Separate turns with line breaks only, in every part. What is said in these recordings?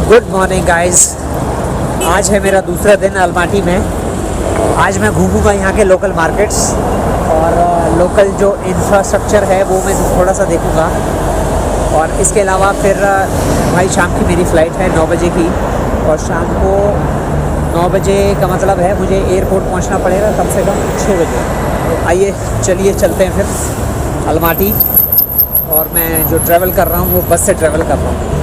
Good morning guys. आज है मेरा दूसरा दिन अलमाटी में। आज मैं घूमूंगा यहाँ के लोकल मार्केट्स और लोकल जो इंफ्रास्ट्रक्चर है वो मैं थोड़ा सा देखूंगा। और इसके अलावा फिर भाई शाम की मेरी फ़्लाइट है 9 बजे की, और शाम को 9 बजे का मतलब है मुझे एयरपोर्ट पहुँचना पड़ेगा कम से कम 6 बजे। तो आइए चलिए चलते हैं फिर अलमाटी। और मैं जो ट्रैवल कर रहा हूँ वो बस से ट्रैवल कर रहा हूँ।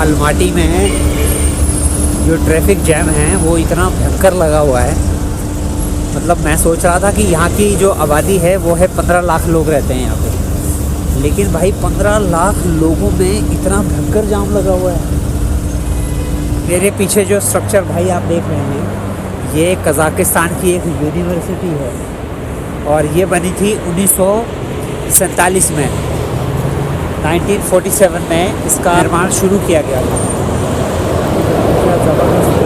अलमाटी में जो ट्रैफिक जैम है वो इतना भयंकर लगा हुआ है। मतलब मैं सोच रहा था कि यहाँ की जो आबादी है वो है 15 लाख लोग रहते हैं यहाँ पे, लेकिन भाई 15 लाख लोगों में इतना भयंकर जाम लगा हुआ है। मेरे पीछे जो स्ट्रक्चर भाई आप देख रहे हैं ये कज़ाकिस्तान की एक यूनिवर्सिटी है, और ये बनी थी 1947 में। 1947 में इसका निर्माण शुरू किया गया था। क्या ज़बरदस्त है।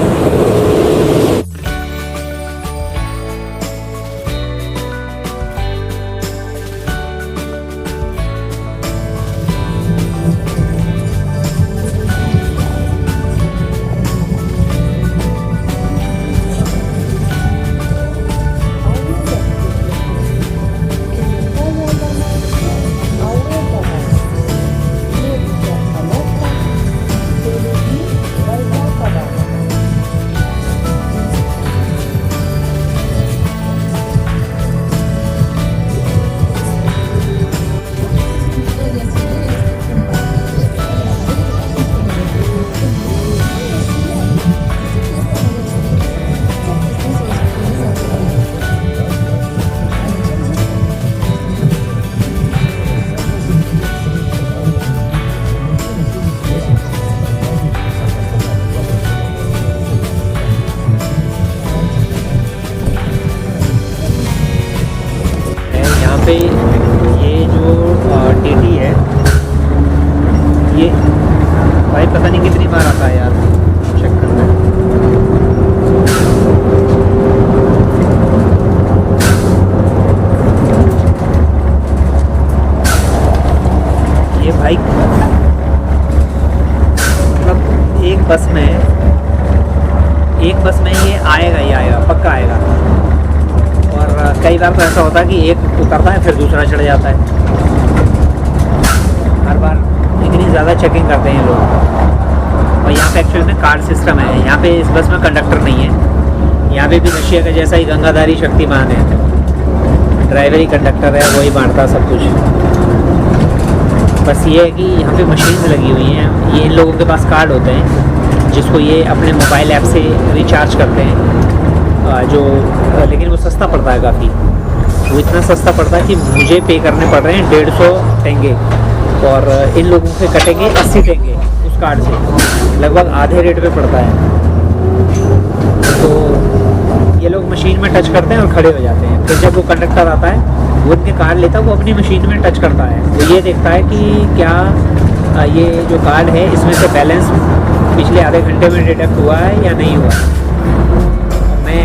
पे ये जो टीटी है ये भाई पता नहीं कितनी बार आता है यार, चेक करना है। ये भाई मतलब एक बस में ये आएगा पक्का आएगा। और कई बार तो ऐसा होता है कि एक उतरता है फिर दूसरा चढ़ जाता है। हर बार इतनी ज़्यादा चेकिंग करते हैं लोग। और यहाँ पे एक्चुअली में कार्ड सिस्टम है। यहाँ पे इस बस में कंडक्टर नहीं है। यहाँ पे भी रशिया का जैसा ही गंगाधारी शक्तिमान है, ड्राइवर ही कंडक्टर है, वही बांटता सब कुछ। बस ये है कि यहाँ पे मशीन लगी हुई हैं। ये इन लोगों के पास कार्ड होते हैं जिसको ये अपने मोबाइल ऐप से रिचार्ज करते हैं, लेकिन वो सस्ता पड़ता है काफ़ी। वो इतना सस्ता पड़ता है कि मुझे पे करने पड़ रहे हैं 150 टेंगे, और इन लोगों से कटेंगे 80 टेंगे उस कार्ड से, लगभग आधे रेट पे पड़ता है। तो ये लोग मशीन में टच करते हैं और खड़े हो जाते हैं। फिर जब वो कंडक्टर आता है वो उनके कार्ड लेता है, वो अपनी मशीन में टच करता है। वो ये देखता है कि क्या ये जो कार्ड है इसमें से बैलेंस पिछले आधे घंटे में डिटेक्ट हुआ है या नहीं हुआ। मैं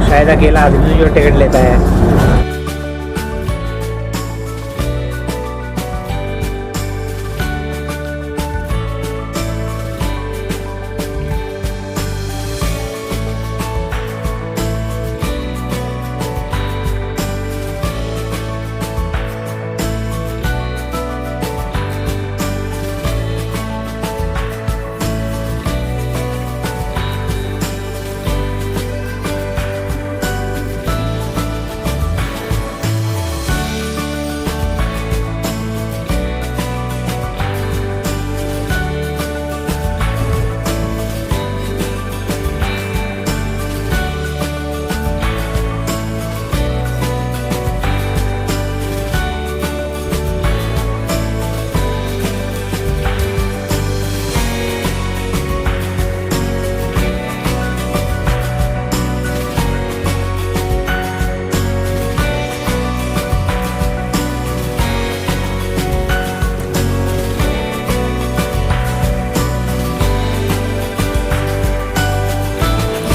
शायद अकेला आदमी हूँ जो टिकट लेता है।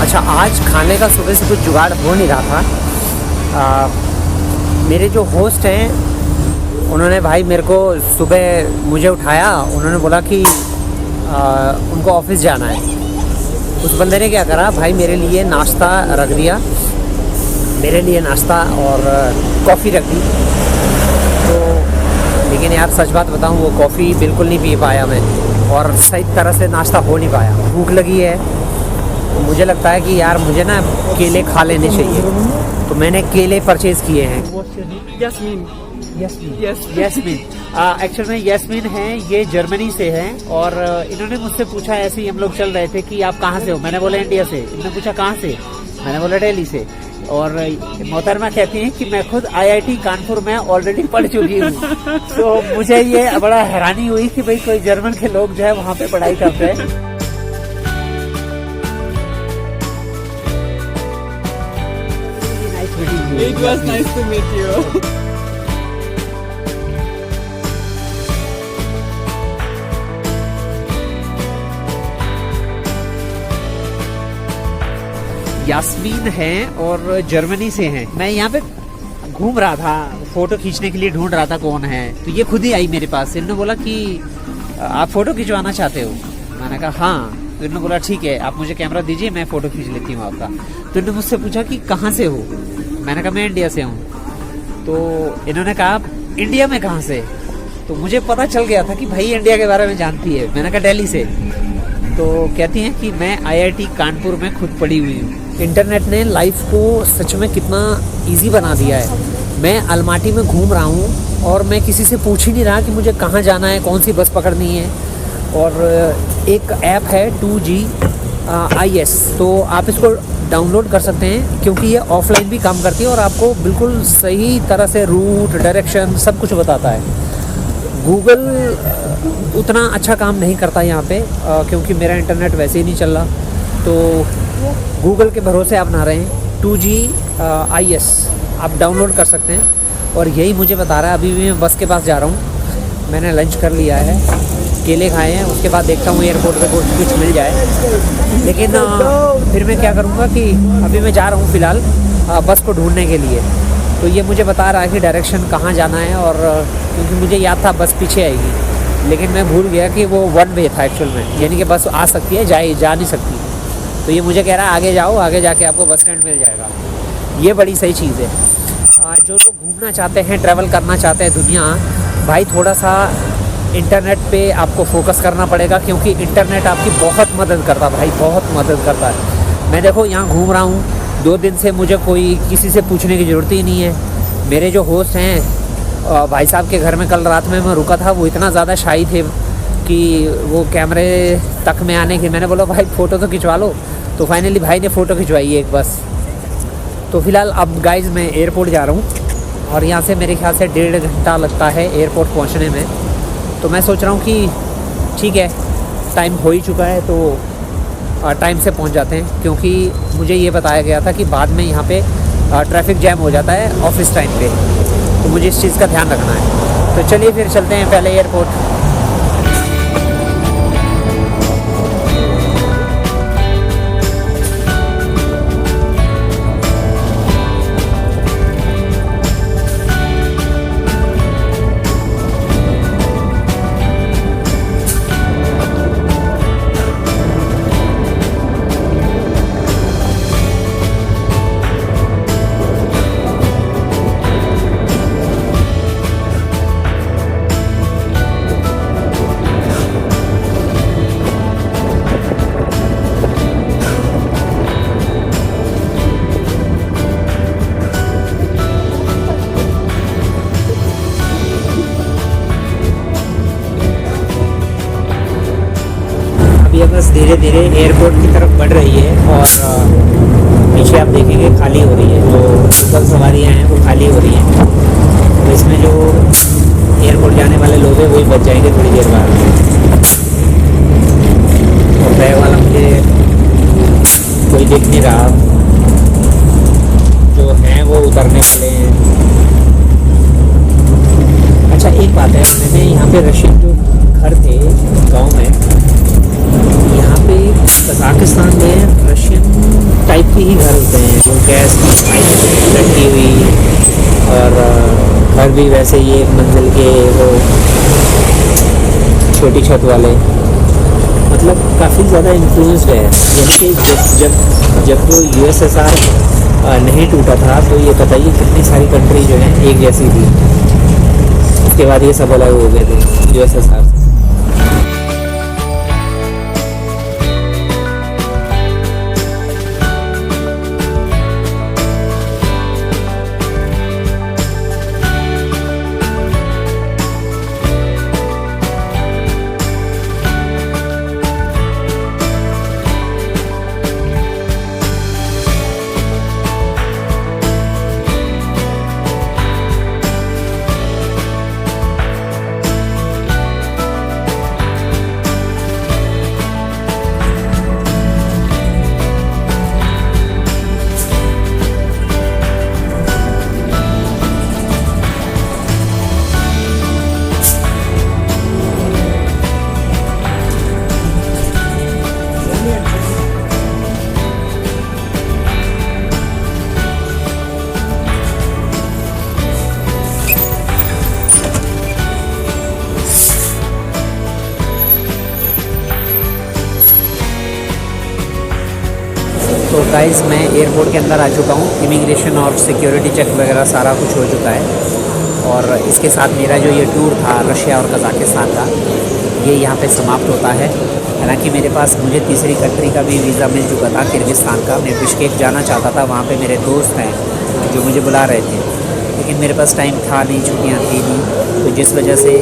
अच्छा, आज खाने का सुबह से कुछ जुगाड़ हो नहीं रहा था। मेरे जो होस्ट हैं उन्होंने भाई मेरे को सुबह मुझे उठाया, उन्होंने बोला कि उनको ऑफिस जाना है। उस बंदे ने क्या करा भाई, मेरे लिए नाश्ता रख दिया, मेरे लिए नाश्ता और कॉफ़ी रख दी। तो लेकिन यार सच बात बताऊं, वो कॉफ़ी बिल्कुल नहीं पी पाया मैं और सही तरह से नाश्ता हो नहीं पाया। भूख लगी है, मुझे लगता है कि यार मुझे ना केले खा लेने चाहिए, तो मैंने केले परचेज़ किए हैं। यस्मीन एक्चुअल में यस्मीन है, ये जर्मनी से है और इन्होंने मुझसे पूछा, ऐसे ही हम लोग चल रहे थे कि आप कहाँ से हो। मैंने बोला इंडिया से। इन्होंने पूछा कहाँ से, मैंने बोला दिल्ली से। और मोहतरमा कहती हैं कि मैं खुद IIT कानपुर में ऑलरेडी पढ़ चुकी हूँ। तो मुझे ये बड़ा हैरानी हुई कि भाई कोई जर्मन के लोग जो है वहाँ पे पढ़ाई करते हैं।
It was nice to meet you.
Yasmin हैं और जर्मनी से हैं। मैं यहाँ पे घूम रहा था, फोटो खींचने के लिए ढूंढ रहा था कौन है, तो ये खुद ही आई मेरे पास। इन्होंने बोला कि आप फोटो खिंचवाना चाहते हो। मैंने कहा हाँ। तो इन्होंने बोला ठीक है, आप मुझे कैमरा दीजिए, मैं फ़ोटो खींच लेती हूँ आपका। तो इन्होंने मुझसे पूछा कि कहाँ से हो। मैंने कहा मैं इंडिया से हूँ। तो इन्होंने कहा आप इंडिया में कहाँ से। तो मुझे पता चल गया था कि भाई इंडिया के बारे में जानती है। मैंने कहा दिल्ली से। तो कहती हैं कि मैं IIT कानपुर में खुद पढ़ी हुई हूँ। इंटरनेट ने लाइफ को सच में कितना इजी बना दिया है। मैं अलमाटी में घूम रहा हूँ और मैं किसी से पूछ ही नहीं रहा कि मुझे कहाँ जाना है, कौन सी बस पकड़नी है। और एक ऐप है 2GIS, तो आप इसको डाउनलोड कर सकते हैं क्योंकि ये ऑफलाइन भी काम करती है और आपको बिल्कुल सही तरह से रूट, डायरेक्शन सब कुछ बताता है। गूगल उतना अच्छा काम नहीं करता यहाँ पे क्योंकि मेरा इंटरनेट वैसे ही नहीं चल रहा, तो गूगल के भरोसे आप ना रहें। 2GIS आप डाउनलोड कर सकते हैं और यही मुझे बता रहा है। अभी भी मैं बस के पास जा रहा हूँ, मैंने लंच कर लिया है, केले खाए हैं, उसके बाद देखता हूँ एयरपोर्ट पे कुछ मिल जाए। लेकिन फिर मैं क्या करूँगा कि अभी मैं जा रहा हूँ फ़िलहाल बस को ढूंढने के लिए। तो ये मुझे बता रहा है कि डायरेक्शन कहाँ जाना है, और क्योंकि मुझे याद था बस पीछे आएगी, लेकिन मैं भूल गया कि वो वन वे था एक्चुअल में, यानी कि बस आ सकती है, जा नहीं सकती। तो ये मुझे कह रहा है आगे जाओ, आगे जाके आपको बस स्टैंड मिल जाएगा। ये बड़ी सही चीज़ है। जो लोग घूमना चाहते हैं, ट्रैवल करना चाहते हैं दुनिया, भाई थोड़ा सा इंटरनेट पे आपको फोकस करना पड़ेगा क्योंकि इंटरनेट आपकी बहुत मदद करता है भाई, बहुत मदद करता है। मैं देखो यहाँ घूम रहा हूँ 2 दिन से, मुझे कोई किसी से पूछने की ज़रूरत ही नहीं है। मेरे जो होस्ट हैं भाई साहब के घर में कल रात में मैं रुका था, वो इतना ज़्यादा शाई थे कि वो कैमरे तक में आने की, मैंने बोला भाई फ़ोटो तो खिंचवा लो। तो फाइनली भाई ने फ़ोटो खिंचवाई एक बस। तो फ़िलहाल अब गाइज़ मैं एयरपोर्ट जा रहा हूँ और यहाँ से मेरे ख्याल से 1.5 घंटा लगता है एयरपोर्ट पहुँचने में। तो मैं सोच रहा हूँ कि ठीक है, टाइम हो ही चुका है तो टाइम से पहुँच जाते हैं, क्योंकि मुझे ये बताया गया था कि बाद में यहाँ पे ट्रैफिक जैम हो जाता है ऑफिस टाइम पे, तो मुझे इस चीज़ का ध्यान रखना है। तो चलिए फिर चलते हैं पहले एयरपोर्ट। धीरे धीरे एयरपोर्ट की तरफ बढ़ रही है और पीछे आप देखेंगे खाली हो रही है, जो लोकल सवारियाँ हैं वो खाली हो रही हैं। तो इसमें जो एयरपोर्ट जाने वाले लोग हैं वही बच जाएंगे थोड़ी देर बाद। और बैग वाला मुझे कोई दिख नहीं रहा, जो हैं वो उतरने वाले हैं। अच्छा एक बात है, मैंने यहाँ पे रशियन जो घर थे गांव में, यहाँ पे कजाकिस्तान में रशियन टाइप के ही घर होते हैं, जो गैस की पाइप लटकी हुई, और घर भी वैसे ही एक मंजिल के, वो छोटी छत वाले, मतलब काफ़ी ज़्यादा इन्फ्लुएंस्ड है। यानी कि जब वो USSR नहीं टूटा था तो ये बताइए कितनी सारी कंट्री जो हैं एक जैसी थी। उसके बाद ये सब अलग हो गए थे USSR से। तो गाइस मैं एयरपोर्ट के अंदर आ चुका हूँ। इमिग्रेशन और सिक्योरिटी चेक वगैरह सारा कुछ हो चुका है, और इसके साथ मेरा जो ये टूर था रशिया और कज़ाकिस्तान का, ये यहाँ पे समाप्त होता है। हालांकि मेरे पास मुझे तीसरी कंट्री का भी वीज़ा मिल चुका था, किर्गिस्तान का। मैं बिश्केक जाना चाहता था, वहाँ पे मेरे दोस्त हैं जो मुझे बुला रहे थे, लेकिन मेरे पास टाइम था नहीं, छुट्टियाँ थी नहीं, तो जिस वजह से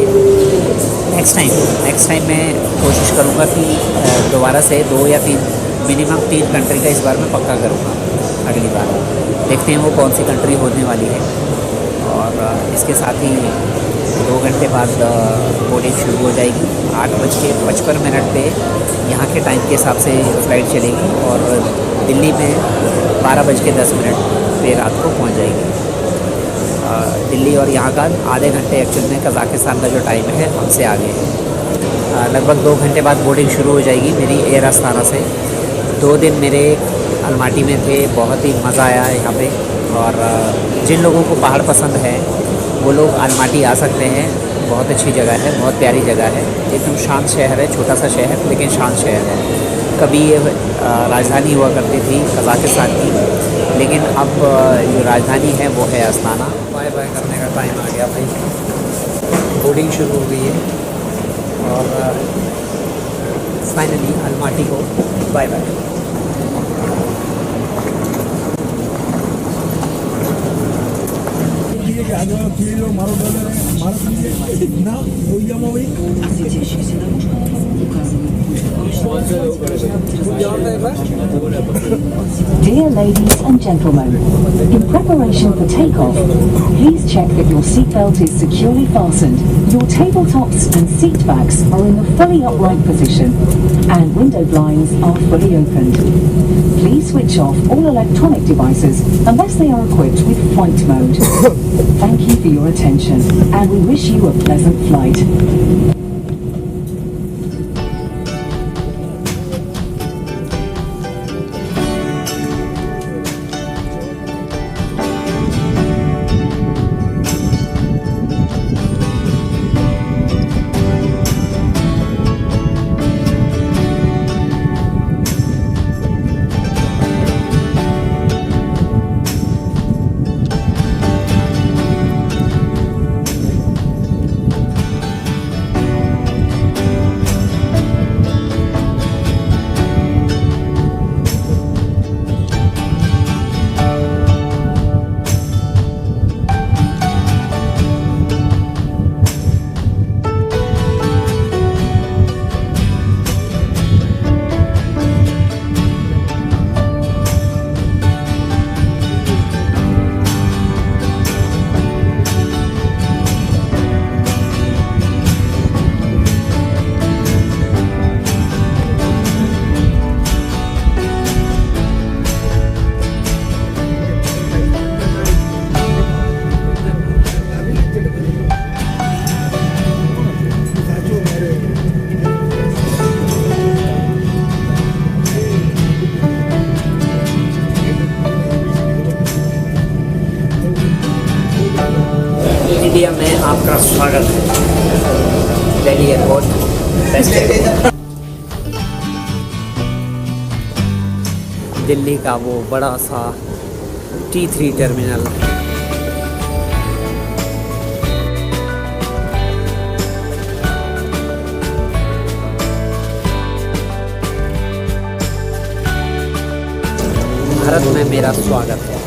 नेक्स्ट टाइम मैं कोशिश करूँगा कि दोबारा से 2 या 3 मिनिमम 3 कंट्री का इस बार मैं पक्का करूँगा अगली बार। देखते हैं वो कौन सी कंट्री होने वाली है। और इसके साथ ही 2 घंटे बाद बोर्डिंग शुरू हो जाएगी। 8:55 पे यहाँ के टाइम के हिसाब से फ़्लाइट चलेगी, और दिल्ली में 12:10 पे रात को पहुँच जाएगी। दिल्ली और यहाँ का आधे घंटे एक्चुअल में कज़ाकिस्तान का जो टाइम है हमसे आगे है। लगभग 2 घंटे बाद बोर्डिंग शुरू हो जाएगी मेरी एयर आस्ताना से। 2 दिन मेरे अलमाटी में थे, बहुत ही मज़ा आया है यहाँ पे। और जिन लोगों को पहाड़ पसंद है वो लोग अलमाटी आ सकते हैं। बहुत अच्छी जगह है, बहुत प्यारी जगह है, एकदम शांत शहर है, छोटा सा शहर लेकिन शांत शहर है। कभी ये राजधानी हुआ करती थी कज़ाकिस्तान की, लेकिन अब जो राजधानी है वो है अस्ताना। बाय बाय करने का टाइम आ गया भाई, बोर्डिंग शुरू हो गई है, और फाइनली अलमाटी को bye bye.
Dear ladies and gentlemen, in preparation for takeoff, please check that your seatbelt is securely fastened, your tabletops and seat backs are in a fully upright position, and window blinds are fully opened. Please switch off all electronic devices unless they are equipped with flight mode. Thank you for your attention, and we wish you a pleasant flight.
India में आपका स्वागत है। Delhi airport best airport. Delhi का वो बड़ा सा T3 terminal. Bharat में मेरा स्वागत है।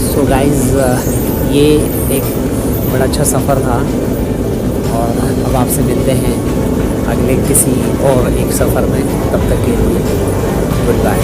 सो गाइस, ये एक बड़ा अच्छा सफ़र था और अब आपसे मिलते हैं अगले किसी और एक सफ़र में। तब तक के लिए गुड बाय।